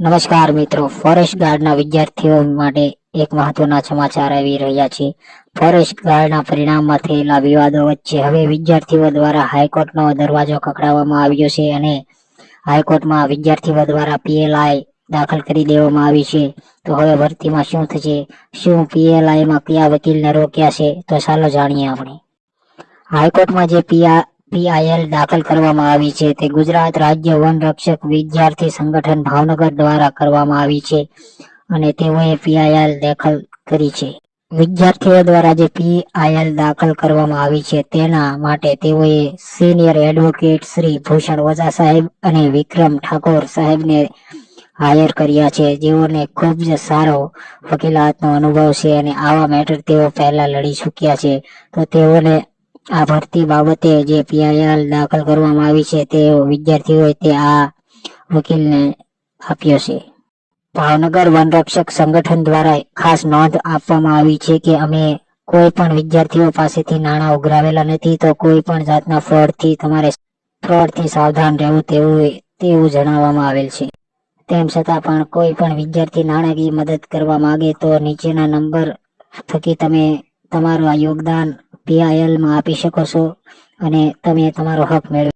નમસ્કાર મિત્રો, ફોરેસ્ટ ગાર્ડના વિદ્યાર્થીઓ માટે એક મહત્વના સમાચાર આવી રહ્યા છે. ફોરેસ્ટ ગાર્ડના પરિણામમાં થયેલા વિવાદો વચ્ચે હવે વિદ્યાર્થીઓ દ્વારા હાઈકોર્ટનો દરવાજો ખખડાવવામાં આવ્યો છે અને હાઈકોર્ટમાં વિદ્યાર્થીઓ દ્વારા પીએલઆઈ દાખલ કરી દેવામાં આવી છે. તો હવે ભરતીમાં શું થશે? શું પીએલઆઈમાં કયા વકીલને રોક્યા છે? તો ચાલો જાણીએ આપણે. હાઈકોર્ટમાં જે પીઆઈએલ દાખલ કરવામાં આવી છે તે ગુજરાત રાજ્ય વન રક્ષક વિદ્યાર્થી સંગઠન ભાવનગર દ્વારા કરવામાં આવી છે અને તેઓએ પીઆઈએલ દાખલ કરી છે. વિદ્યાર્થીઓ દ્વારા જે પીઆઈએલ દાખલ કરવામાં આવી છે તેના માટે તેઓએ સિનિયર એડવોકેટ શ્રી ભૂષણ ઓઝા સાહેબ અને વિક્રમ ઠાકોર સાહેબને હાયર કર્યા છે, જેઓને ખૂબ જ સારો વકીલાતનો અનુભવ છે અને આવા મેટર તેઓ પહેલા લડી ચૂક્યા છે. તો તેઓને આ ભરતી બાબતે જે પીઆઈએલ દાખલ કરવામાં આવી છે તે વિદ્યાર્થીઓએ તે આ વકીલને આપ્યો છે. ભાવનગર વનરક્ષક સંગઠન દ્વારા ખાસ નોંધ આપવામાં આવી છે કે અમે કોઈ પણ વિદ્યાર્થીઓ પાસેથી નાણાં ઉઘરાવેલા નથી, તો કોઈ પણ જાતના ફ્રોડથી સાવધાન રહેવું તેવું જણાવવામાં આવેલ છે. તેમ છતાં પણ કોઈ પણ વિદ્યાર્થી નાણાકીય મદદ કરવા માંગે તો નીચેના નંબર થકી તમે તમારું યોગદાન પીઆઈએલમાં આપી શકો છો અને તમે તમારો હક મેળવી